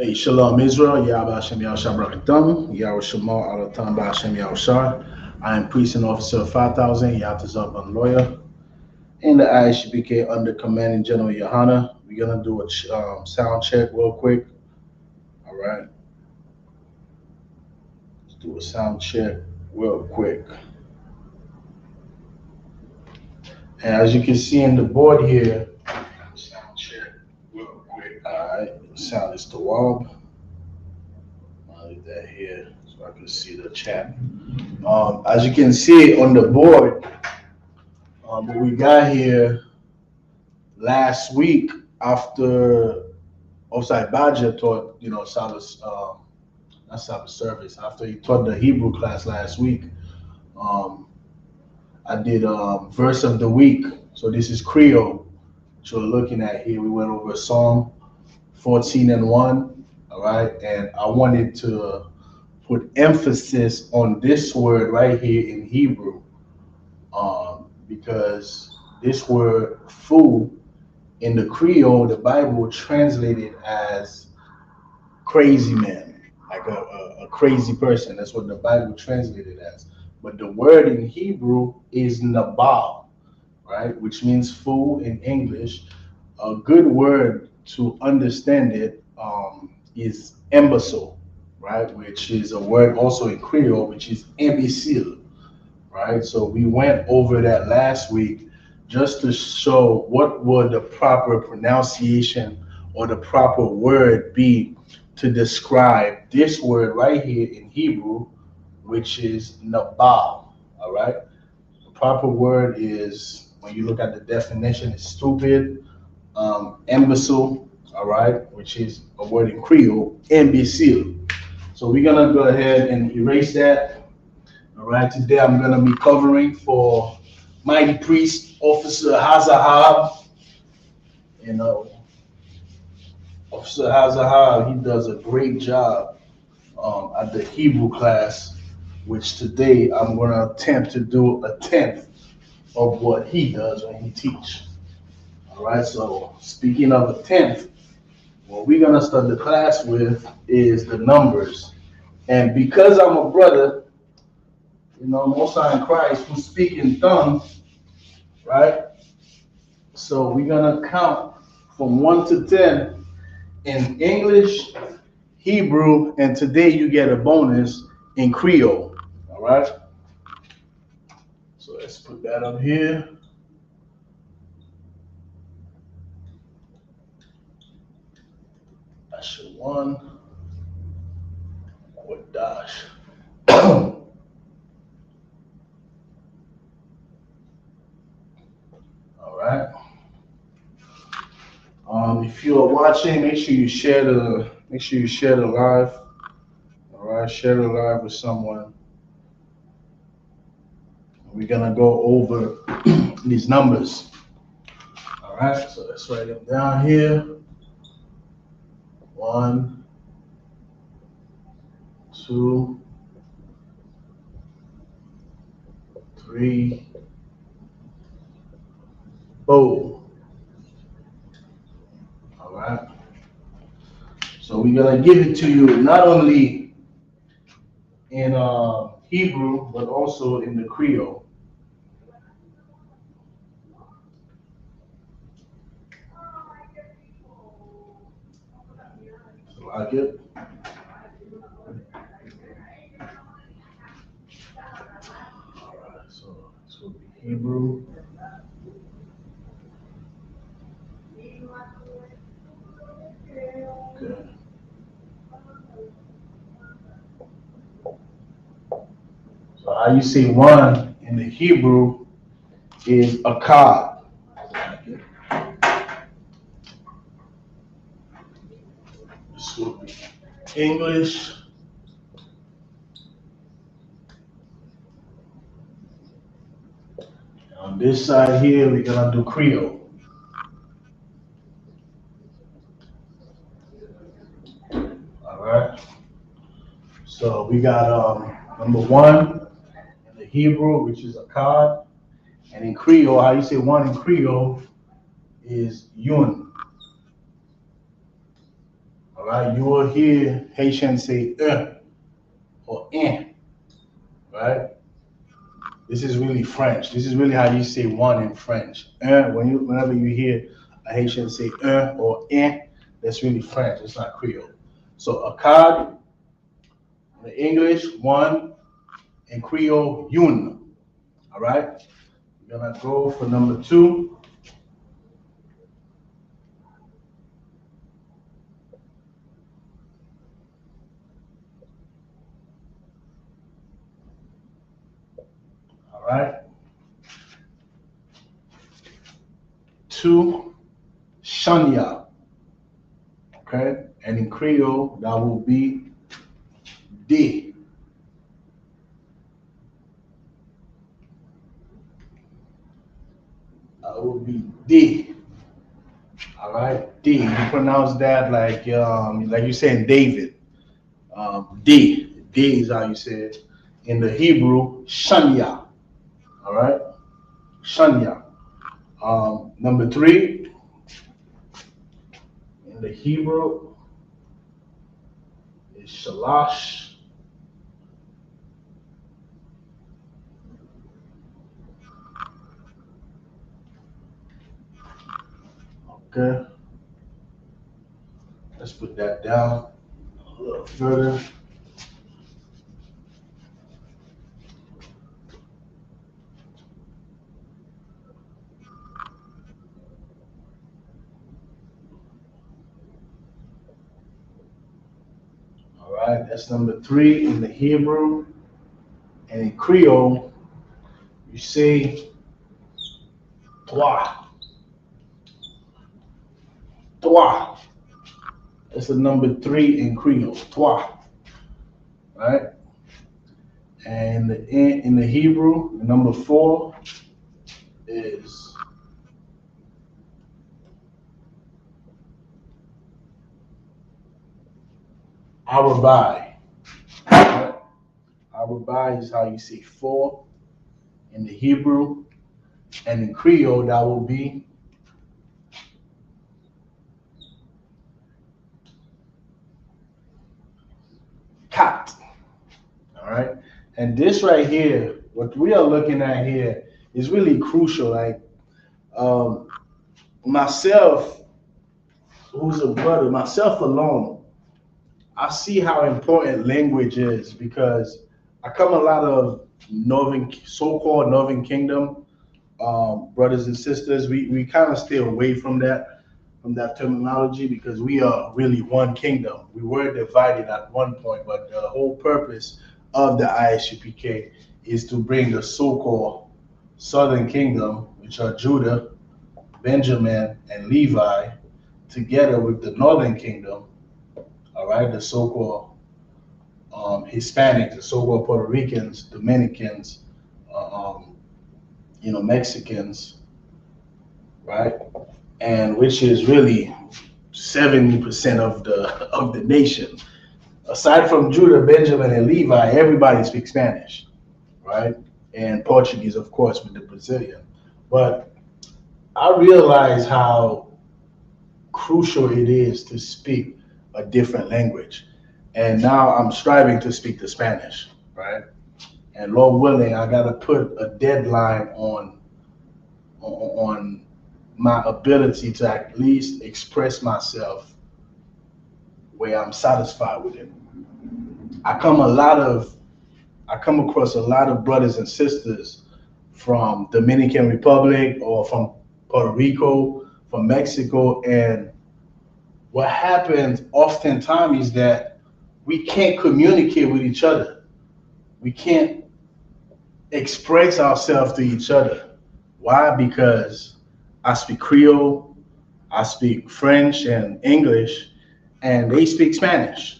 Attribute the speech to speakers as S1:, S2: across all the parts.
S1: Hey, Shalom Israel, Yahweh Hashem Yahushua Barakatam, Yahweh Shema Alatam Hashem Yahushua. I am priest and officer of 5,000, Yatazab lawyer, in the ISBK under Commanding General Yohana. We're going to do a sound check real quick. All right. Let's do a sound check real quick. And as you can see in the board here, sound check real quick. All right. Sound is the wall. I'll leave that here so I can see the chat. As you can see on the board, what we got here last week after Offside Badger taught, not Sabbath service, after he taught the Hebrew class last week, I did verse of the week. So this is Creole, which we're looking at here. We went over Psalm 14 and 1, all right? And I wanted to put emphasis on this word right here in Hebrew, because this word fool in the Creole, the Bible translated as crazy man, like a crazy person. That's what the Bible translated as. But the word in Hebrew is nabal, right? Which means fool in English. A good word to understand it is imbecile, right? Which is a word also in Creole, which is imbecile, right? So we went over that last week just to show what would the proper pronunciation or the proper word be to describe this word right here in Hebrew, which is nabal, all right? The proper word is, when you look at the definition, it's stupid, imbecile, all right, which is a word in Creole, imbecile. So we're gonna go ahead and erase that. All right, today I'm gonna be covering for Mighty Priest Officer Hazahab. You know, Officer Hazahab, he does a great job at the Hebrew class, which today I'm gonna attempt to do a tenth of what he does when he teach. All right, so speaking of a tenth, what we're gonna start the class with is the numbers. And because I'm a brother, Most High in Christ, who speak in tongues, right? So we're gonna count from 1 to 10 in English, Hebrew, and today you get a bonus in Creole. All right. So let's put that up here. Lashawan Qadash. All right. If you are watching, make sure you share the live. All right, share the live with someone. We're gonna go over these numbers. All right, so let's write them down here. 1, 2, 3, 4. All right. So we're gonna give it to you not only in Hebrew but also in the Creole. So like it. All right. So this will be Hebrew. Okay. So how you say one in the Hebrew is a cod. This will be English. On this side here, we're gonna do Creole. All right. So we got number 1 in the Hebrew, which is a cod, and in Creole, how you say one in Creole is yun. All right, you will hear Haitians say or right? This is really French. This is really how you say one in French. Whenever you hear a Haitian say or that's really French. It's not Creole. So a card in English, one, in Creole, une. All right? We're gonna go for number 2. All right? 2, Shania. Okay? And in Creole, that will be D. That will be D. All right, D. You pronounce that like you saying David. D. D is how you say it. In the Hebrew, Shania. All right, Shania. Number 3 in the Hebrew is Shalash. Okay, let's put that down a little further. All right, that's number 3 in the Hebrew. And in Creole, you say toi. Toi. That's the number 3 in Creole. Toi. Right? And in the Hebrew, the number 4 is Arabai. Right? Arabai is how you say 4 in the Hebrew. And in Creole, that will be cat. All right. And this right here, what we are looking at here is really crucial. Like myself, who's a brother, myself alone, I see how important language is because I come a lot of so-called Northern Kingdom brothers and sisters. We kind of stay away from that terminology because we are really one kingdom. We were divided at one point, but the whole purpose of the ISUPK is to bring the so-called Southern Kingdom, which are Judah, Benjamin, and Levi, together with the Northern Kingdom, all right, the so-called Hispanics, the so-called Puerto Ricans, Dominicans, Mexicans, right? And which is really 70% of the nation. Aside from Judah, Benjamin, and Levi, everybody speaks Spanish, right? And Portuguese, of course, with the Brazilian. But I realize how crucial it is to speak a different language. And now I'm striving to speak the Spanish, right? And Lord willing, I gotta put a deadline on my ability to at least express myself where I'm satisfied with it. I come across a lot of brothers and sisters from Dominican Republic or from Puerto Rico, from Mexico, and what happens oftentimes is that we can't communicate with each other. We can't express ourselves to each other. Why? Because I speak Creole, I speak French and English, and they speak Spanish.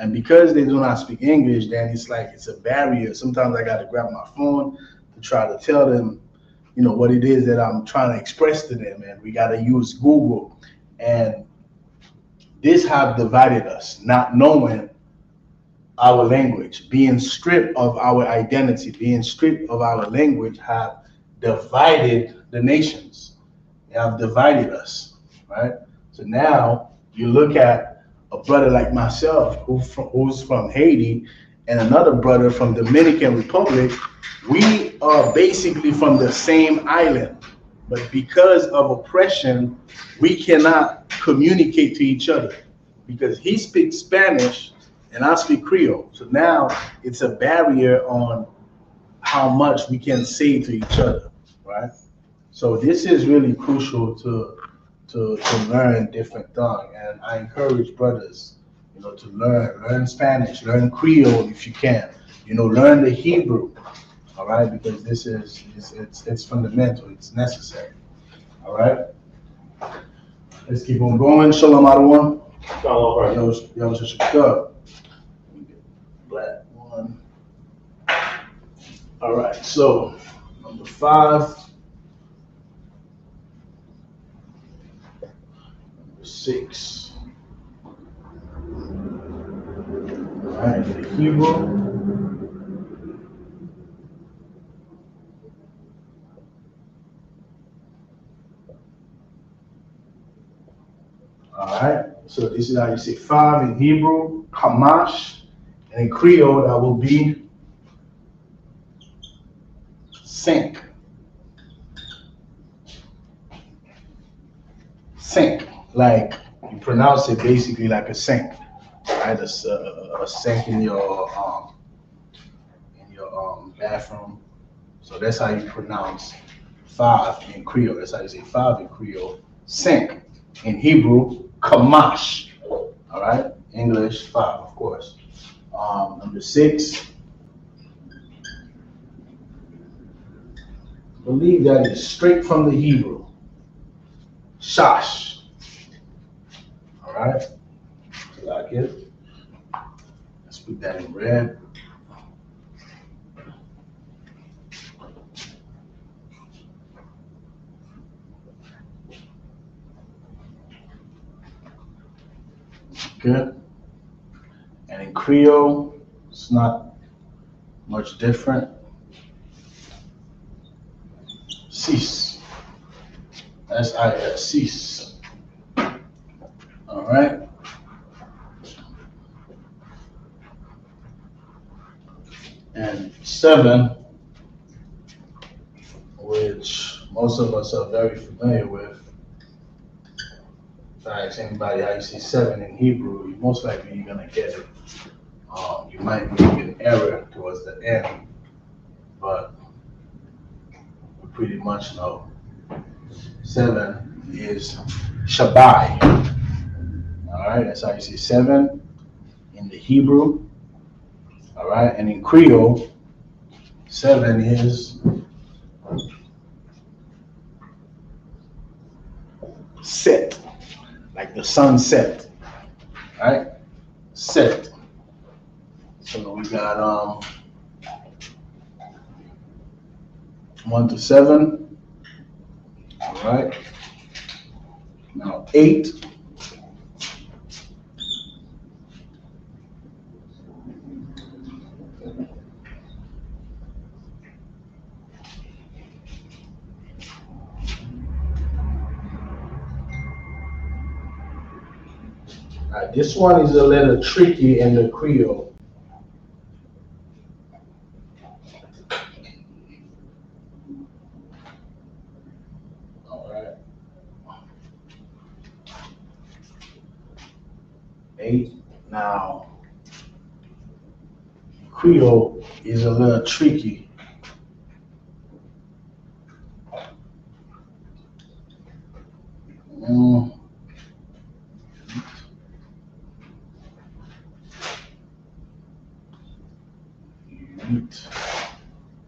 S1: And because they do not speak English, then it's like it's a barrier. Sometimes I got to grab my phone to try to tell them, what it is that I'm trying to express to them. And we got to use Google. And this have divided us, not knowing our language, being stripped of our identity, being stripped of our language have divided the nations. They have divided us, right? So now you look at a brother like myself who's from Haiti and another brother from Dominican Republic, we are basically from the same island. But because of oppression, we cannot communicate to each other because he speaks Spanish and I speak Creole. So now it's a barrier on how much we can say to each other, right? So this is really crucial to learn different tongue, and I encourage brothers, to learn Spanish, learn Creole if you can, learn the Hebrew, all right, because this is it's fundamental, it's necessary, all right. Let's keep on going. Shalom, everyone. Shalom, yo, Isupk. Black one. All right, so number 5, number 6. All right, the Hebrew. All right, so this is how you say 5 in Hebrew, Kamash, and in Creole that will be sink. Sink, like you pronounce it basically like a sink, right? A sink in your bathroom. So that's how you pronounce 5 in Creole. That's how you say 5 in Creole. Sink in Hebrew, Kamash. All right, English 5, of course. Number 6. I believe that is straight from the Hebrew. Shash. All right, like it. Let's put that in red. Good. And in Creole, it's not much different. Cease. S-I-S, cease. All right. And 7, which most of us are very familiar with. If I ask anybody how you say 7 in Hebrew, you most likely you're gonna get it. You might make an error towards the end, but we pretty much know 7 is Shabbai. All right, that's how you say 7 in the Hebrew. All right, and in Creole, 7 is set, like the sunset. All right, set. So we got 1 to 7. All right. Now 8. All right, this one is a little tricky in the Creole. All right. 8. Now, Creole is a little tricky.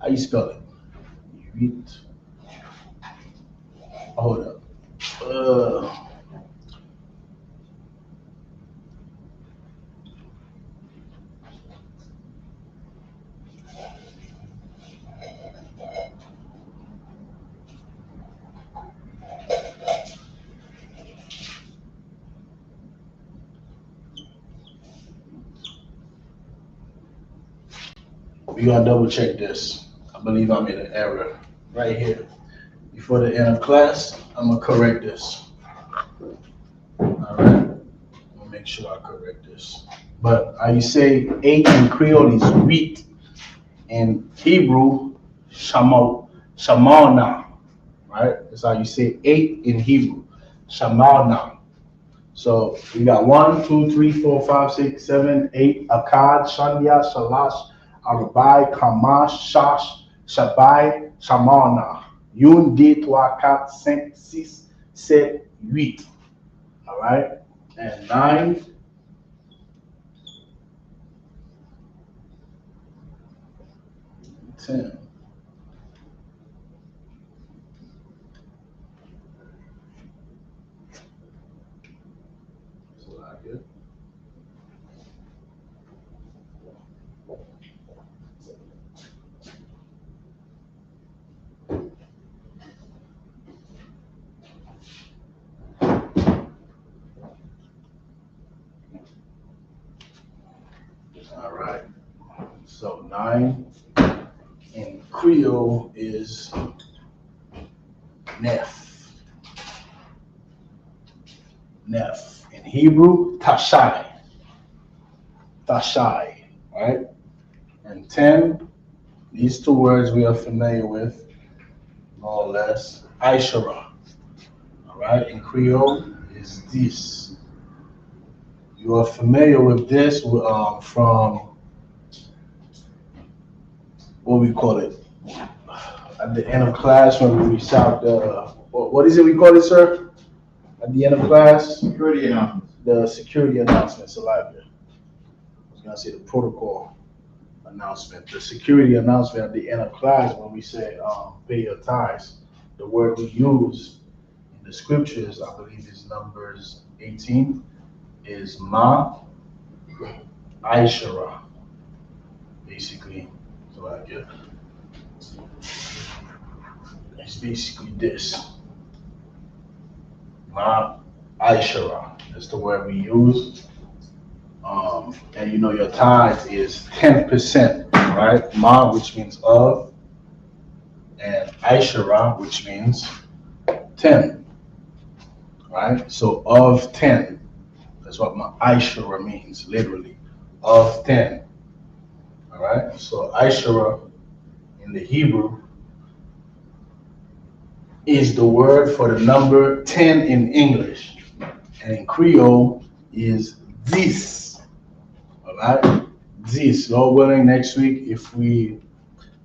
S1: How you spell it? Hold up. We're gonna double check this. I believe I made an error right here. Before the end of class, I'm gonna correct this. All right, I'm gonna make sure I correct this. But how you say 8 in Creole is wheat. In Hebrew, shamalna, right? That's how you say 8 in Hebrew, shamalna. So we got 1, 2, 3, 4, 5, 6, 7, 8. Akkad, Shanya, Shalash, Arabai, Kamash, Shash, Shabai, Shamalna. Yun, 2, 3, 4, 5, 6, 7, 8. All right? And 9. 10. So I get. All right. So 9 in Creole is Neph. Neph. In Hebrew, Tashai. Tashai. Right? And 10, these two words we are familiar with, more or less. Aishara. All right? In Creole is this. You are familiar with this from what we call it at the end of class when we recite the what is it we call it, sir? At the end of class,
S2: Security announcements.
S1: The security announcements. Elijah. I was gonna say the protocol announcement. The security announcement at the end of class when we say pay your tithes. The word we use in the scriptures, I believe, is Numbers 18, is ma aishara, basically. So I get. It's basically this. Ma Aishara. That's the word we use. And you know your tithe is 10%, right? Ma, which means of, and Aishara, which means 10, right? So of 10. That's what Ma Aishara means, literally. Of 10. All right? So Aishara in the Hebrew is the word for the number 10 in English, and in Creole is this. All right, this. Lord willing, next week if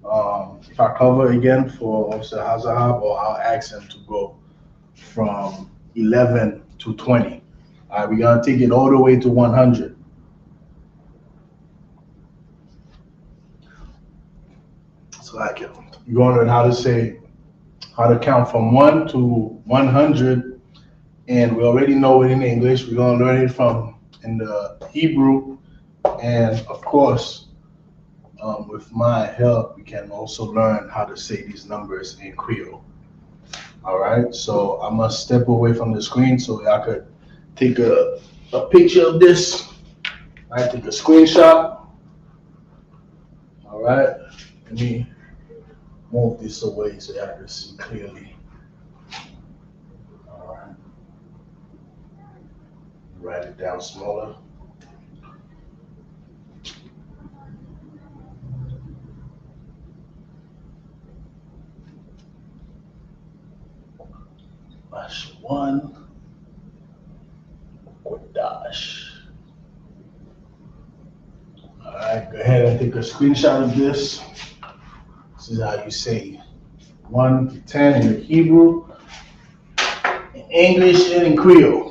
S1: I cover again for Officer Hazahab, or I'll ask him to go from 11 to 20. All right, we're gonna take it all the way to 100. So like you're gonna learn how to count from 1 to 100. And we already know it in English. We're gonna learn it in the Hebrew, and of course, with my help, we can also learn how to say these numbers in Creole. All right. So I must step away from the screen so I could take a picture of this. I take a screenshot. All right. Let me move this away so I can see clearly. All right. Write it down smaller. Lashawan Qadash. All right, go ahead and take a screenshot of this. This is how you say 1 to 10 in Hebrew, in English, and in Creole.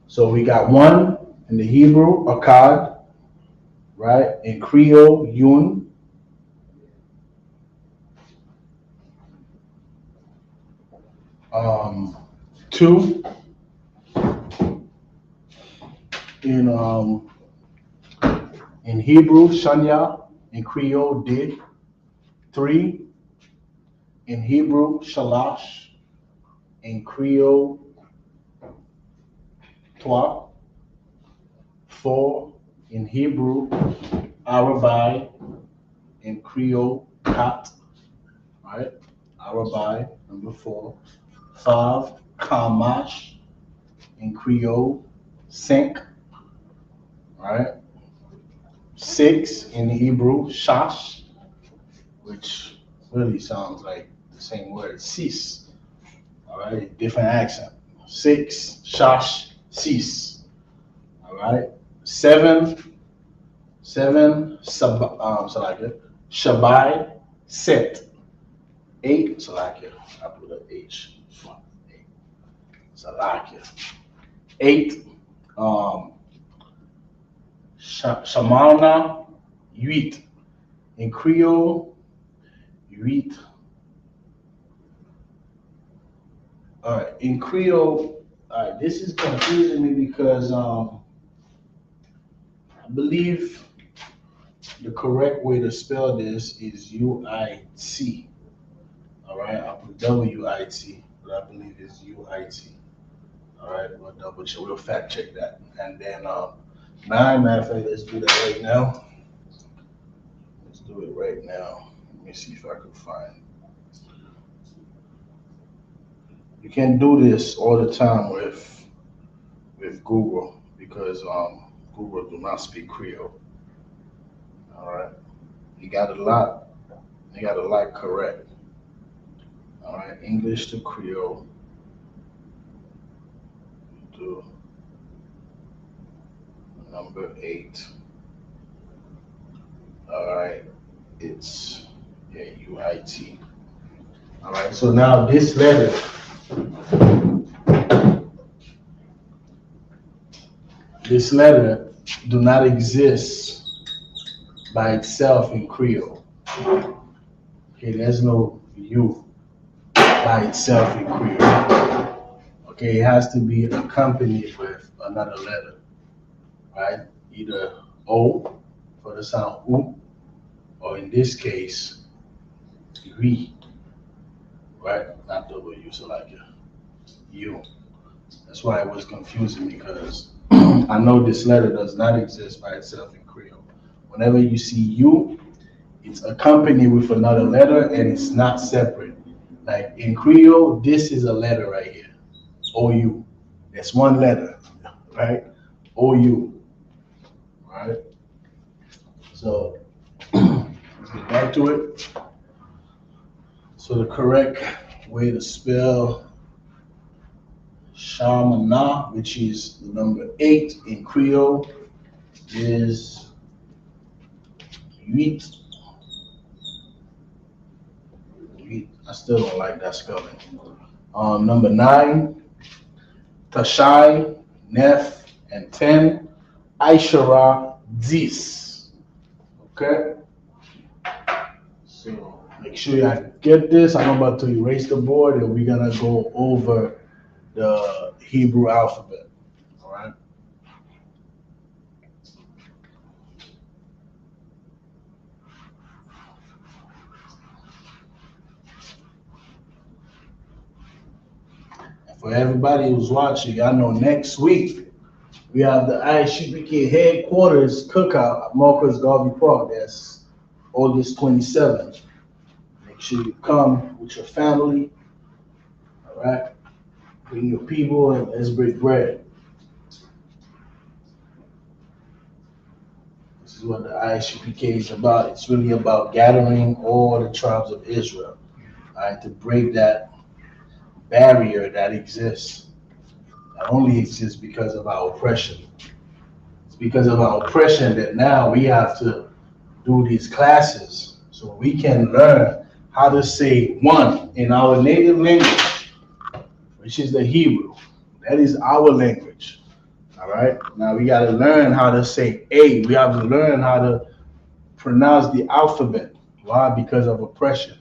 S1: So we got 1 in the Hebrew, Akkad, right? In Creole, Yun. 2 in Hebrew, Shanya. In Creole, Did. 3 in Hebrew, Shalash. In Creole, trois, four in Hebrew, Arabic, in Creole, kat, right? Arabic, number four. Five, kamash, in Creole, cinq, right? Six in Hebrew, shash, which really sounds like the same word, six, all right? Different accent. Six, shash, six, all right? Seven, Salakia, Shabai, set. Eight, Salakia, I put an H, eight, Salakia. Eight, um, Shamarna, huit. In Creole, huit. All right, in Creole, all right, this is confusing me because I believe the correct way to spell this is UIT. All right, I put WIT, but I believe it's UIT. All right, we'll double check, we'll fact check that. And then nine, matter of fact, let's do that right now. Let's do it right now. Let me see if I can find. You can do this all the time with Google because Google do not speak Creole. All right, you got a lot correct. All right, English to Creole. Do number 8. All right, it's UIT. All right, so now this letter, do not exist by itself in Creole. Okay, there's no U by itself in Creole. Okay, it has to be accompanied with another letter, right? Either O for the sound U, or in this case, we, right? Not W, so like U. That's why it was confusing because I know this letter does not exist by itself in Creole. Whenever you see U, it's accompanied with another letter and it's not separate. Like in Creole, this is a letter right here, OU. That's one letter, right? OU, right? So let's get back to it. So the correct way to spell Shamana, which is the number 8 in Creole, is 8. I still don't like that spelling. Number 9, Tashai, Nef, and 10, Aishara, Zis. Okay? So make sure you get this. I'm about to erase the board and we're going to go over the Hebrew alphabet. All right? For everybody who's watching, y'all know next week we have the Isupk headquarters cookout at Marcus Garvey Park. That's August 27th. Make sure you come with your family. All right, bring your people and let's break bread. This is what the Isupk is about. It's really about gathering all the tribes of Israel, all right, to break that barrier that exists, that only exists because of our oppression. It's because of our oppression that now we have to do these classes so we can learn how to say one in our native language, which is the Hebrew. That is our language. All right. Now we got to learn how to say A. We have to learn how to pronounce the alphabet. Why? Because of oppression.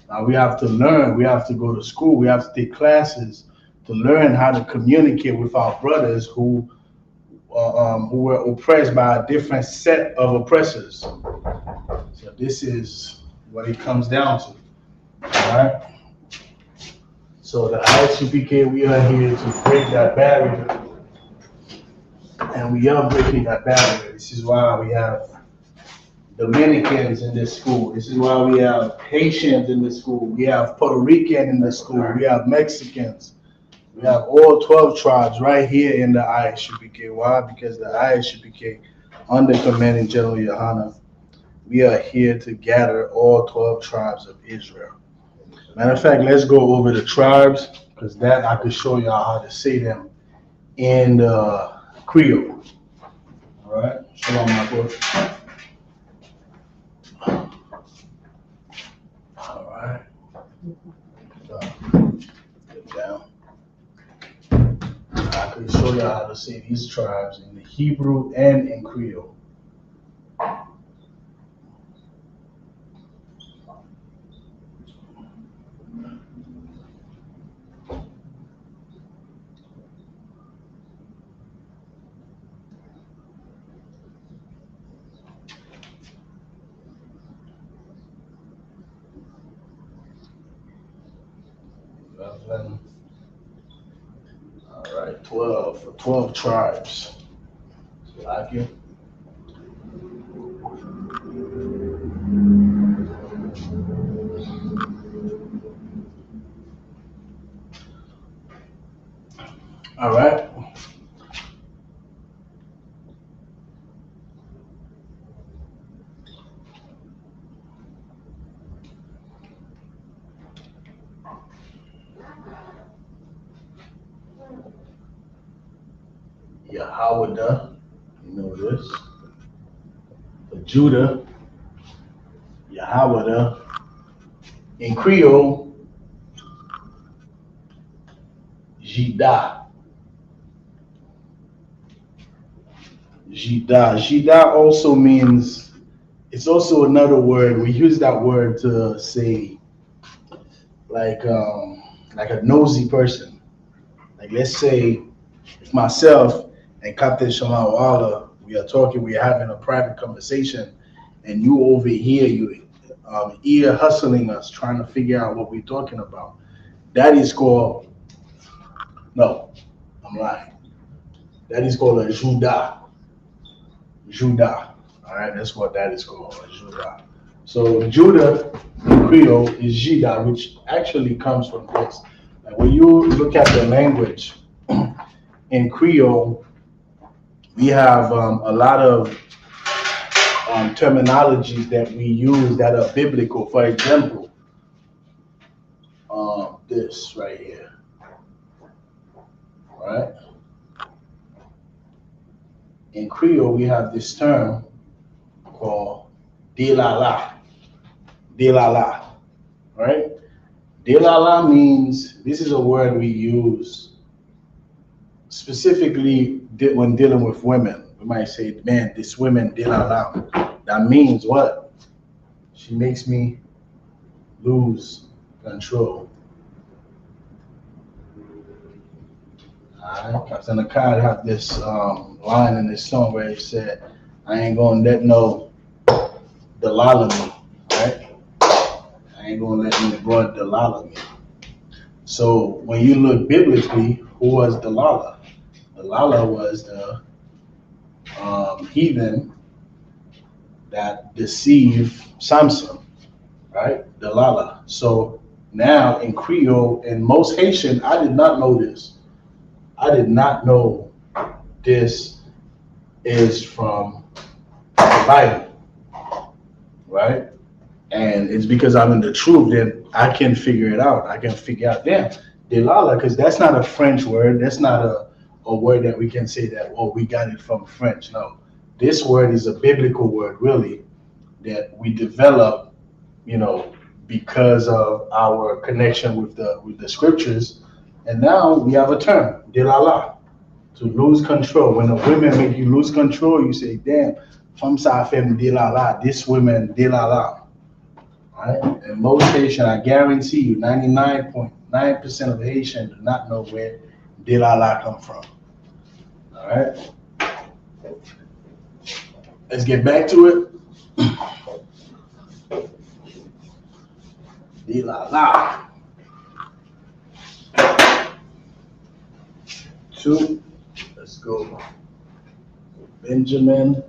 S1: Now we have to learn, we have to go to school, we have to take classes to learn how to communicate with our brothers who were oppressed by a different set of oppressors. So this is what it comes down to. All right. So the Isupk, we are here to break that barrier And we are breaking that barrier. This is why we have Dominicans in this school. This is why we have Haitians in the school. We have Puerto Rican in the school. We have Mexicans. We have all 12 tribes right here in the ISUPK. Why? Because the ISUPK, under Commanding General Yohana, we are here to gather all 12 tribes of Israel. Matter of fact, let's go over the tribes, because that I could show y'all how to say them in Creole. All right? Shalom, my boy. All right. Get down. I can show you how to say these tribes in the Hebrew and in Creole. All right, 12 for 12 tribes. Like you. All right. Yahawada, you know this. For Judah, Yahawada. In Creole, Jida. Jida. Jida also means, it's also another word. We use that word to say like a nosy person. Like let's say if myself and Captain Shamawala, we are talking, we are having a private conversation, and you over here, you ear hustling us, trying to figure out what we're talking about. That is called, no, I'm lying. That is called a Judah. Judah. All right, that's what that is called, a Judah. So Judah in Creole is Jida, which actually comes from this. Like when you look at the language in Creole, we have a lot of terminologies that we use that are biblical. For example, this right here, right? In Creole, we have this term called delala, delala, right? Delala means, this is a word we use specifically when dealing with women. We might say, man, this woman delala. That means what? She makes me lose control. Alright, Captain Akkad have this line in this song where he said, I ain't gonna let no Delilah me, right? I ain't gonna let no broad Delilah me. So when you look biblically, who was Delilah? Delilah was the heathen that deceived Samson, right? Delilah. So now in Creole, and most Haitian, I did not know this. I did not know this is from the Bible, right? And it's because I'm in the truth, then I can figure it out. I can figure out, damn, Delilah, because that's not a French word. That's not a word that we can say that, oh, we got it from French. No, this word is a biblical word, really, that we developed, because of our connection with the scriptures. And now we have a term, Delilah, to lose control. When the women make you lose control, you say, damn, from Safem Delilah, this woman Delilah. Right? And most Haitian, I guarantee you, 99.9% of Haitian do not know where Delilah come from. All right? Let's get back to it. Delilah. 2. Let's go. Benjamin.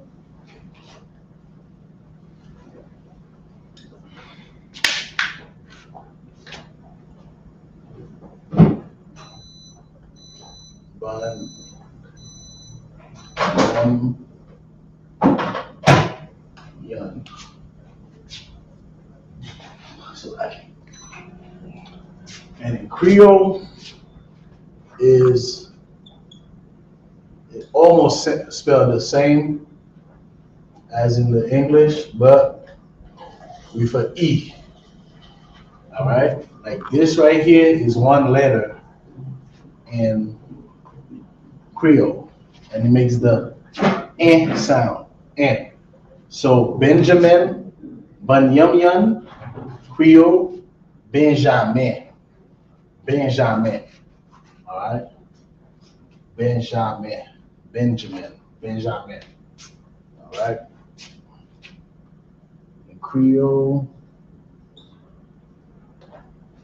S1: Young. And in Creole is almost spelled the same as in the English, but with an E. All right, like this right here is one letter in Creole, and it makes the N sound. N. So Benjamin, Bunyamin, Creole, Benjamin. Benjamin. All right. Benjamin. Benjamin. Benjamin. All right. In Creole,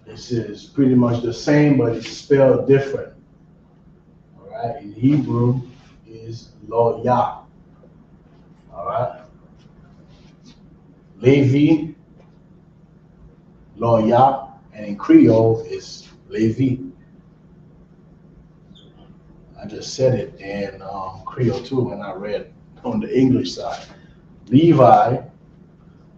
S1: this is pretty much the same, but it's spelled different. All right. In Hebrew, is Lo Yah. All right. Levi, Lo Yah, and in Creole is Levi. I just said it in Creole too when I read on the English side. Levi,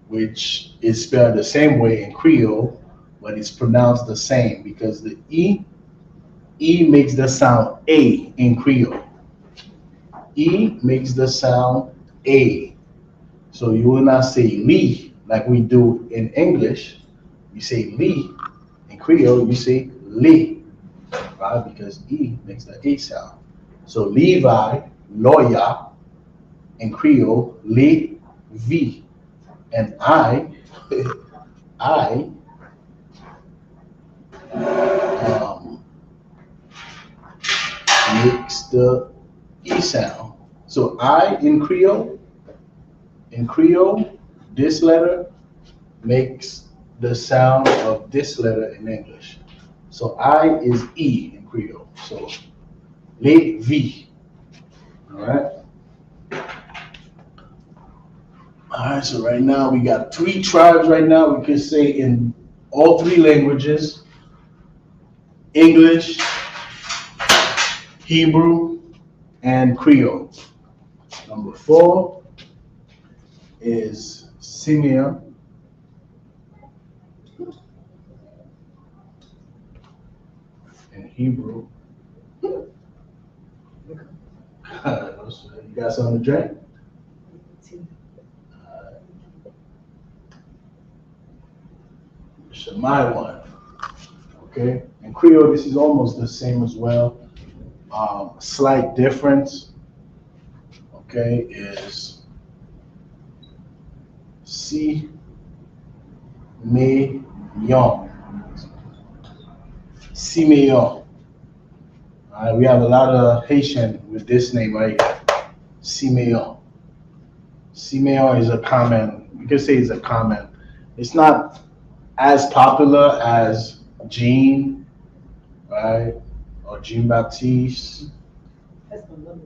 S1: which is spelled the same way in Creole, but it's pronounced the same because the E makes the sound A in Creole. E makes the sound A. So you will not say Lee like we do in English. You say Lee. In Creole, you say Lee, right? Because E makes the A sound. So Levi, Loya, in Creole, Levi. And I makes the E sound. So I in Creole, this letter makes the sound of this letter in English. So I is E in Creole. So Levi. All right. All right. So right now we got 3 tribes. Right now we could say in all 3 languages: English, Hebrew, and Creole. Number 4 is Simeon. In Hebrew. You got something to drink? Shemai one. Okay. In Creole, this is almost the same as well. Slight difference. Okay, is Si Me Yon. Simeon. We have a lot of Haitian with this name right here. Simeon. Simeon is a common, you could say it's a common. It's not as popular as Jean, right? Or Jean Baptiste.
S2: That's my mother.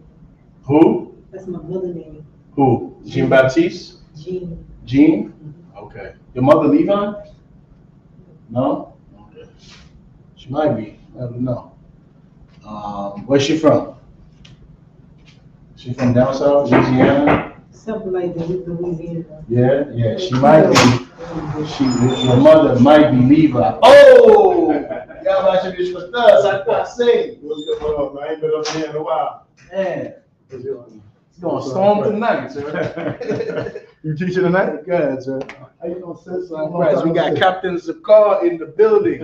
S1: Who?
S2: That's my mother name.
S1: Who? Jean Baptiste?
S2: Jean.
S1: Jean?
S2: Mm-hmm.
S1: Okay. Your mother Levi? No? Okay. She might be. I don't know. Where's she from? She from down south, Louisiana?
S2: Something like that, Louisiana.
S1: Yeah, she might be. Your mother might be Levi. Oh! Y'all watching this with us, I can't say.
S3: What's going on, man? I ain't been up there in a while.
S1: Man, it's going to storm tonight, sir.
S3: You teaching tonight?
S1: Good, sir.
S3: How you gonna sit?
S1: Right, we got Captain Zakar in the building.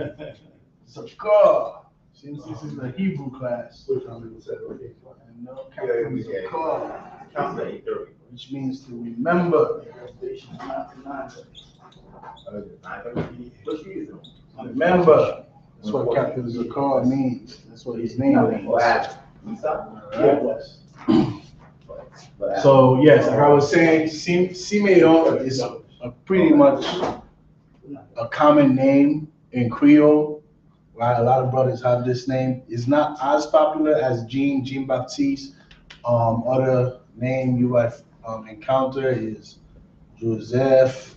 S1: Zakar. Since this is the Hebrew class.
S3: Which one people said, okay.
S1: And no, Captain Zakar.
S3: Count to 8:30.
S1: Which means to remember. Remember. That's what Captain Zakar means. That's what his name means. So yes, like I was saying, Simeon is a pretty much a common name in Creole. Right, a lot of brothers have this name. It's not as popular as Jean Baptiste, Other name you might encounter is Joseph,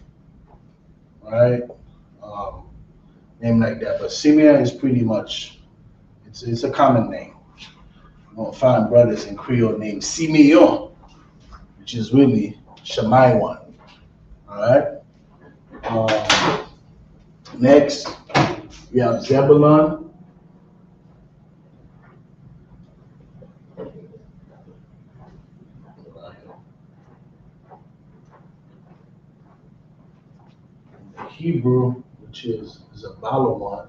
S1: right? Um, Name like that. But Simeon is pretty much it's a common name. You're gonna find brothers in Creole named Simeon, which is really Shemai one. All right. Next, we have Zebulon. Hebrew, which is Zabalawan.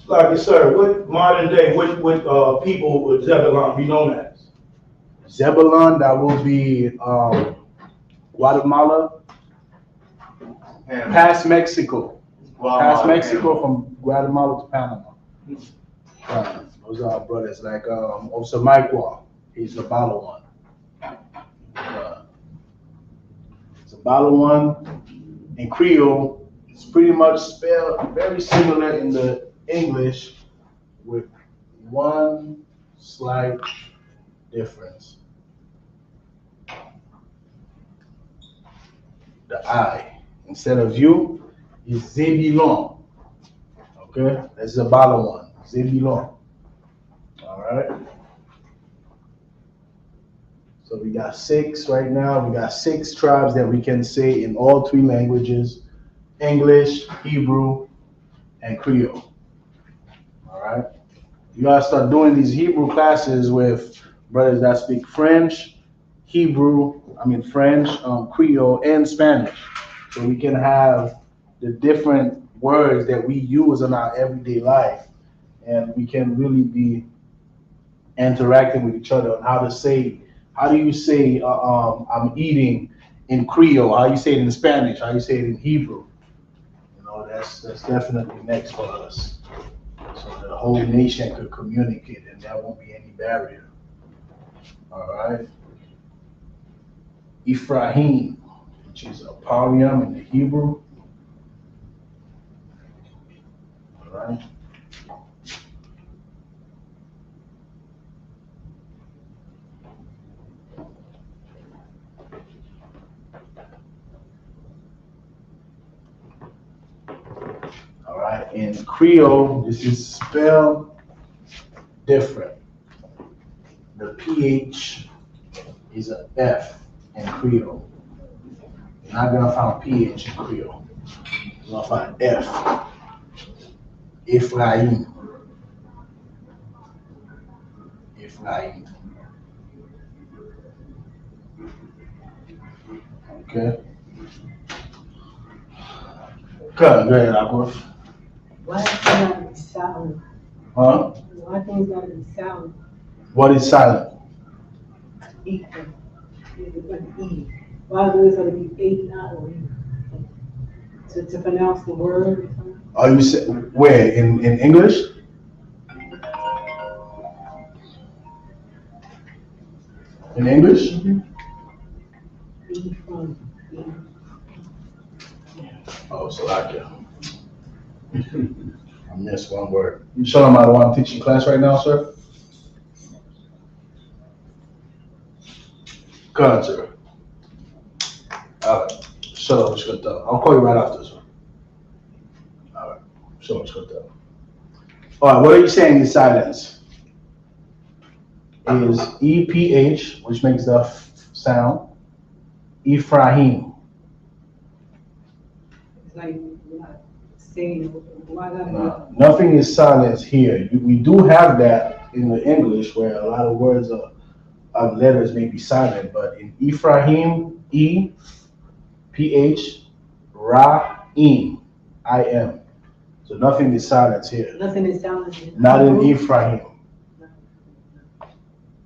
S3: Like you sir, what modern day, what people would Zebulon be known as?
S1: Zebulon, that will be Guatemala, past Mexico. Past Mexico from Guatemala to Panama. Those are our brothers. Like also Michael, he's the Balawan. Zabalawan in Creole, it's pretty much spelled very similar in the English with one slight difference. The I, instead of you, is Zebulon. Okay, that's Zabalawan, Zebulon. All right. So we got 6 right now. We got 6 tribes that we can say in all 3 languages: English, Hebrew, and Creole. All right. You gotta start doing these Hebrew classes with brothers that speak French, French, Creole, and Spanish, so we can have the different words that we use in our everyday life, and we can really be interacting with each other on how to say. How do you say I'm eating in Creole? How you say it in Spanish? How you say it in Hebrew? You know, that's definitely next for us. So the whole nation could communicate and there won't be any barrier. All right. Ephraim, which is a parium in the Hebrew. All right. All right. In Creole, this is spelled different. The PH is an F in Creole. You're not gonna find PH in Creole. You're gonna find F. Ephraim. Ephraim. Okay. Go ahead, Aqua.
S2: Why things gotta be silent?
S1: Huh?
S2: Why things gotta be silent?
S1: What is silent?
S2: Equal. It's like E. Why do it gotta be eight, not or E? To pronounce the word or something?
S1: Are you say where in English? In English?
S2: E from E.
S1: Oh, Salakia. I missed one word. You sure I'm not want to teach you class right now, sir? Go ahead, sir. All right. Shut up, Shkota. I'll call you right after this one. All right. Shut up, Shkota. All right, what are you saying in silence? Is EPH, which makes the sound, Ephraim.
S2: It's like you're not saying, why gotta
S1: No, nothing is silence here. We do have that in the English where a lot of words of letters may be silent, but in Ephraim, E, PH, Ra-im, I-M. So nothing is silence here.
S2: nothing is silent?
S1: Not in Ephraim.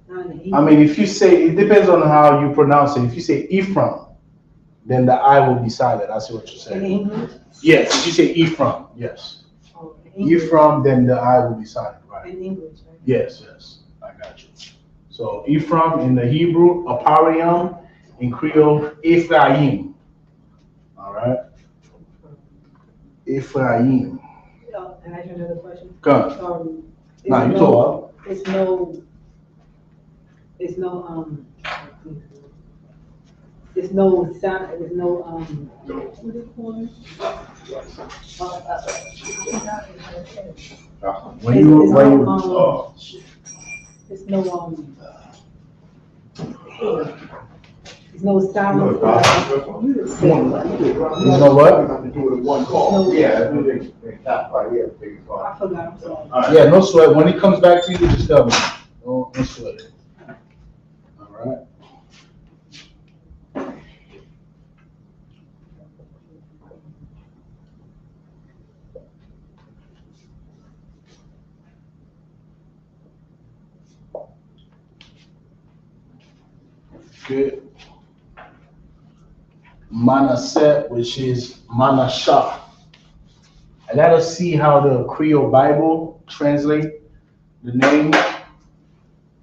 S2: Not in E.
S1: I mean, if you say, it depends on how you pronounce it. If you say Ephraim, then the I will be silent. I see what you're
S2: In
S1: saying.
S2: English?
S1: Yes, if you say Ephraim, yes.
S2: Oh, in English.
S1: Ephraim, then the I will be silent, right?
S2: In English, right?
S1: Yes, I got you. So Ephraim in the Hebrew, Apariam, in Creole, Ephraim. All right? Ephraim.
S2: I ask you another question?
S1: Go on. Nah, you talk.
S2: It's no, it's no sound, it's no, what do you call it?
S1: When you
S2: It's no, it's no sound.
S1: you know what?
S3: Yeah.
S2: I forgot, I'm sorry.
S1: Yeah, no sweat. When it comes back to you, just tell me. No sweat. All right. Good. Manasseh, which is Manashah. I gotta see how the Creole Bible translate the name.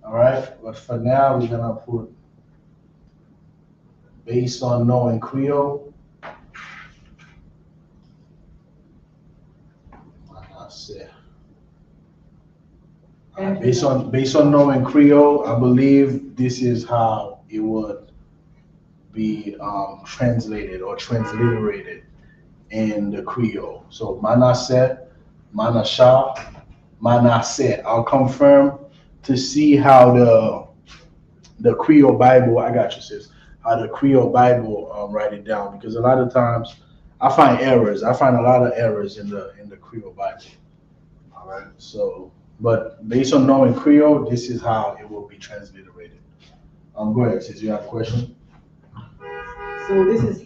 S1: All right, but for now we're gonna put based on knowing Creole. Manasseh. Based on knowing Creole, I believe this is how it would be translated or transliterated in the Creole. So Manasseh, Manashah, Manasseh. I'll confirm to see how the Creole Bible. I got you, sis. How the Creole Bible write it down, because a lot of times I find errors. I find a lot of errors in the Creole Bible. All right. So, but based on knowing Creole, this is how it will be transliterated. Go ahead, sis. You have a question?
S2: So this is,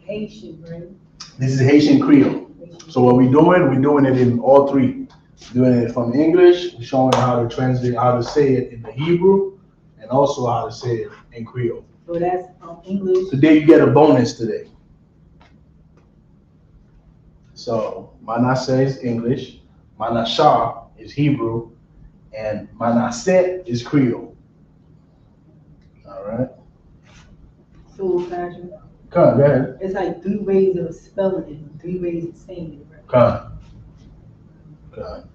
S2: Haitian, right?
S1: This is Haitian Creole. So what we're doing it in all three. Doing it from English, showing how to translate, how to say it in the Hebrew, and also how to say it in Creole.
S2: So that's English.
S1: Today you get a bonus today. So Manasseh is English, Manashah is Hebrew, and Manasseh is Creole. All right.
S2: So, Patrick,
S1: Come on, go ahead.
S2: it's like 3 ways of spelling it, 3 ways of saying it, right?
S1: Come on.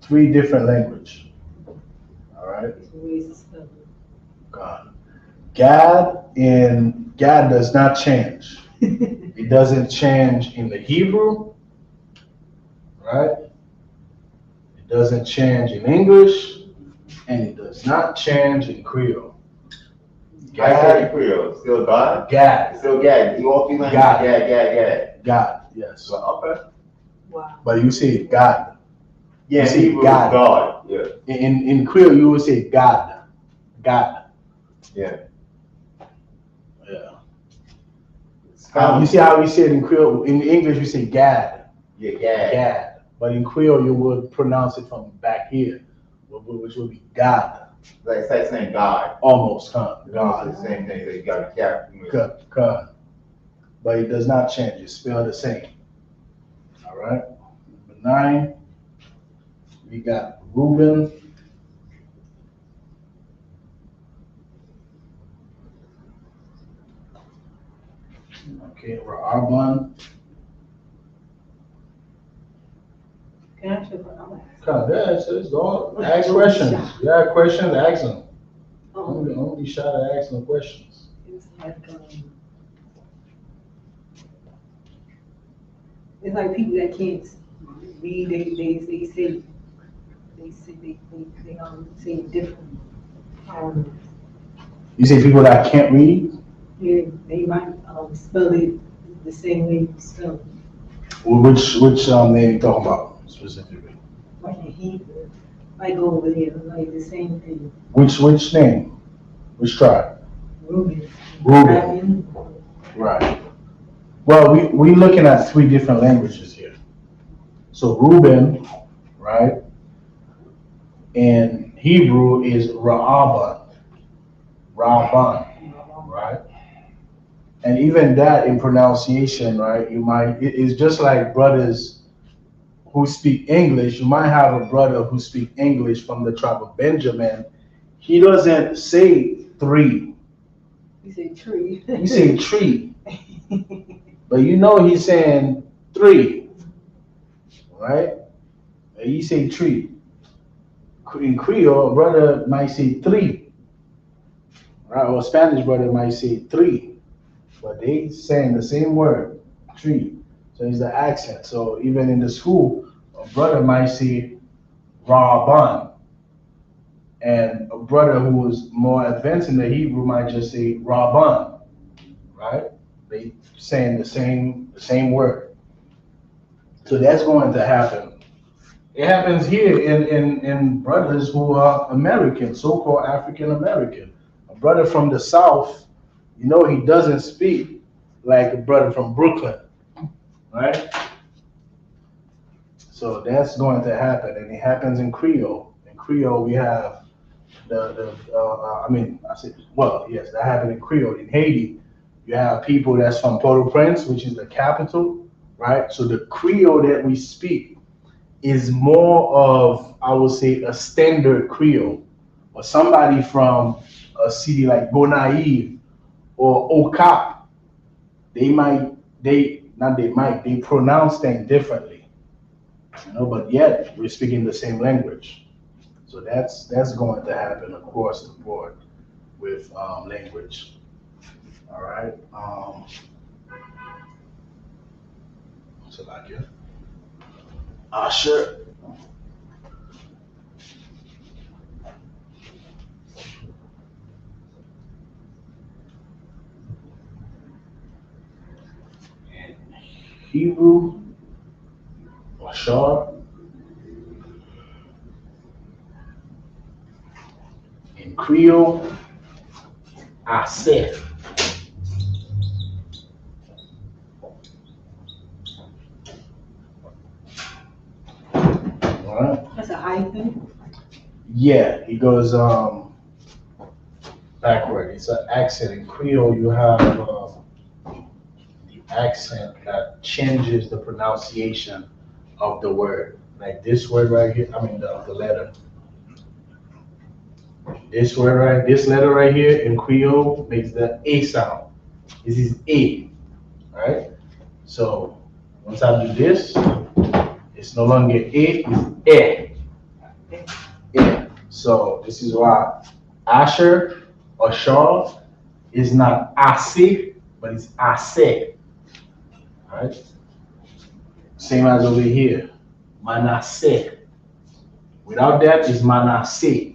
S1: Three different language. All right.
S2: 3 ways of spelling it.
S1: God. God does not change. It doesn't change in the Hebrew, right? It doesn't change in English, and it does not change in Creole.
S4: God, Creole, still God?
S1: God.
S4: Still God. You all three languages?
S1: God. God, yes.
S4: Okay.
S2: Wow.
S1: But you say God.
S4: Yeah,
S1: You say
S4: Hebrew
S1: God.
S4: is God. Yeah.
S1: In Creole, you would say God. God.
S4: Yeah.
S1: Yeah. You see how we say it in Creole? In English, we say Gad.
S4: Yeah, God.
S1: Gad. But in Creole, you would pronounce it from back here, which would be God.
S4: It's like saying God.
S1: Almost, huh?
S4: It's
S1: God.
S4: the same thing. So you got a cap.
S1: God. But it does not change. It's spelled the same. All right. Number 9, we got Reuben. Okay, Ra'aban.
S2: Can I ask you a question?
S1: God, that's all. Ask questions. You have questions, ask them.
S2: Oh,
S1: Don't be shy to ask them questions.
S2: it's like people that can't read, they say they say it differently.
S1: You say people that can't read?
S2: Yeah, they might spell it the same way you spell it.
S1: Well, which name you talking about specifically?
S2: Like in Hebrew, like over there, like the same thing.
S1: Which name? Which tribe?
S2: Reuben.
S1: Reuben. Right. Well, we looking at 3 different languages here. So Reuben, right? In Hebrew is Ra'aban. Ra'aban, right? And even that in pronunciation, right? It's just like brothers who speak English. You might have a brother who speaks English from the tribe of Benjamin. He doesn't say 3.
S2: You say tree.
S1: He say tree. but you know he's saying three, right? You say three. In Creole, a brother might say three, right? Or a Spanish brother might say three, but they saying the same word, three. So it's the accent. So even in the school, a brother might say Rabban, and a brother who is more advanced in the Hebrew might just say Rabban, right? They saying the same word. So that's going to happen. It happens here in brothers who are American, so-called African American. A brother from the South, he doesn't speak like a brother from Brooklyn, right? So that's going to happen, and it happens in Creole. In Creole, we have I said, well, yes, that happened in Creole. In Haiti, you have people that's from Port-au-Prince, which is the capital, right? So the Creole that we speak is more of, I would say, a standard Creole, or somebody from a city like Gonaïve or Okap. They might, they not they might, they pronounce things differently, but yet we're speaking the same language. So that's going to happen across the board with language. All right. So like yeah. Sure. In Hebrew, Ashar. In Creole, Asif. All right.
S2: That's a hyphen.
S1: Yeah, he goes backward. It's an accent. In Creole, you have the accent that changes the pronunciation of the word. Like this word right here, I mean the letter. This letter right here in Creole makes the A sound. This is A, right? So once I do this, it's no longer A, it's E. E. So this is why Asher or Shaw is not Asi, but it's Ase, right? Same as over here, Manasseh. Without that, it's Manasseh.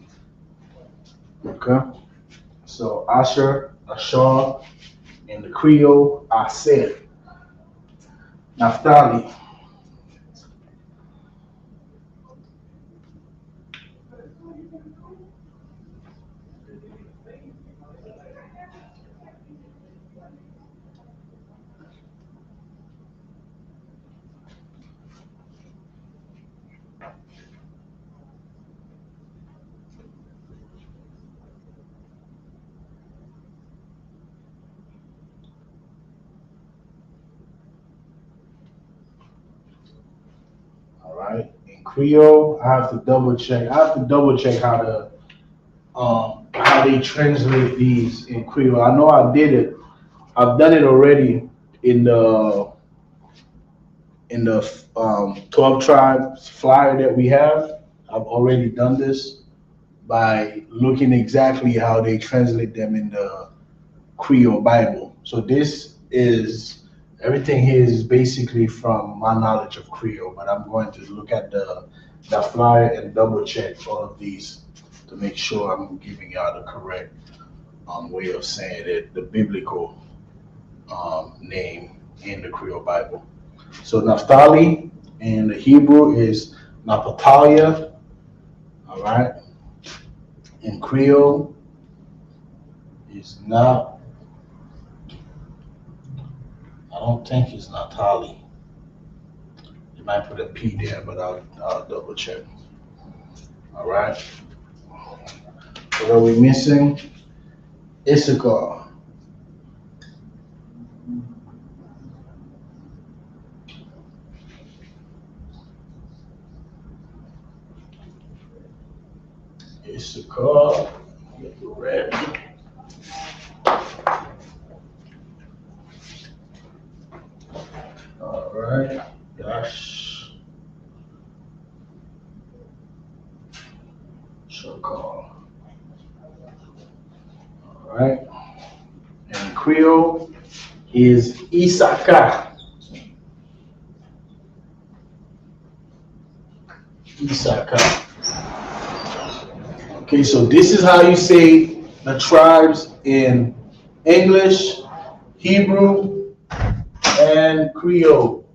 S1: Okay? So Asher, Ashar, in the Creole, Aseh. Naphtali. All right. In Creole, I have to double check. I have to double check how they translate these in Creole. I know I did it. I've done it already in the 12 tribes flyer that we have. I've already done this by looking exactly how they translate them in the Creole Bible. So this is everything here is basically from my knowledge of Creole, but I'm going to look at the flyer and double check all of these to make sure I'm giving y'all the correct way of saying it, the biblical name in the Creole Bible. So Naphtali in the Hebrew is Naphtaliah, all right? In Creole is not, I don't think it's Natali. You might put a P there, but I'll double check. All right. What are we missing? Issachar. Issachar. Get ready. Creole is Isupk. Isupk. Okay, so this is how you say the tribes in English, Hebrew, and Creole.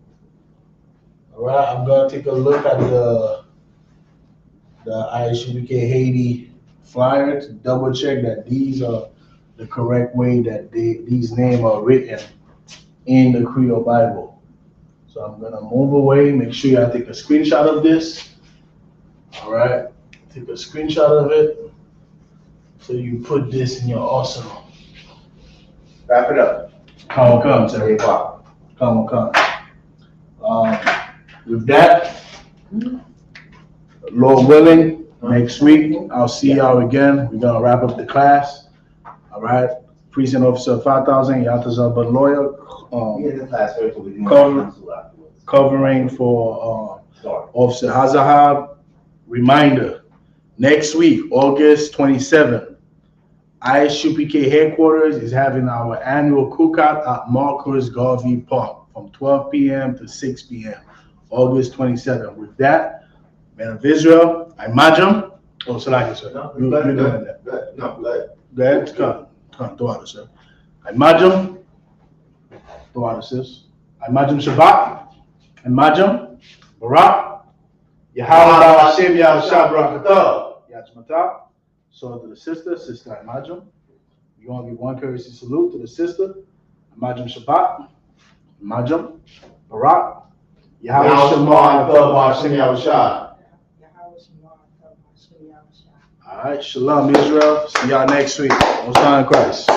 S1: All right, I'm gonna take a look at the Isupk Haiti flyer to double check that these are the correct way that these names are written in the Creole Bible. So I'm gonna move away, make sure y'all take a screenshot of this. All right, take a screenshot of it so you put this in your arsenal.
S4: Wrap it up.
S1: Come, sir.
S4: 8 o'clock.
S1: Come. With that, Lord willing, next week I'll see y'all again. We're gonna wrap up the class. All right, Precinct Officer 5000, Yatazar but lawyer.
S4: Yeah, this last week we can
S1: Covering for
S4: Sorry.
S1: Officer Hazahab. Reminder: next week, August 27th, Isupk headquarters is having our annual cookout at Marcus Garvey Park from 12 p.m. to 6 p.m. August 27th. With that, man of Israel, I imagine. Oh, Salaki, sir.
S4: No,
S1: You're doing that.
S4: No, go ahead.
S1: Go ahead. Come, do it, sir. I imagine. Do it, sis. I imagine Shabbat. I imagine Barak. Yahweh Hashem Yahushua Barakatah. Yachmatah. So to the sister Imagine. You're going to give one courtesy salute to the sister. Imagine Shabbat. Imagine Barak. Yahweh Shema Hashem Yahushua. All right, Shalom Israel. See y'all next week. Most high in Christ.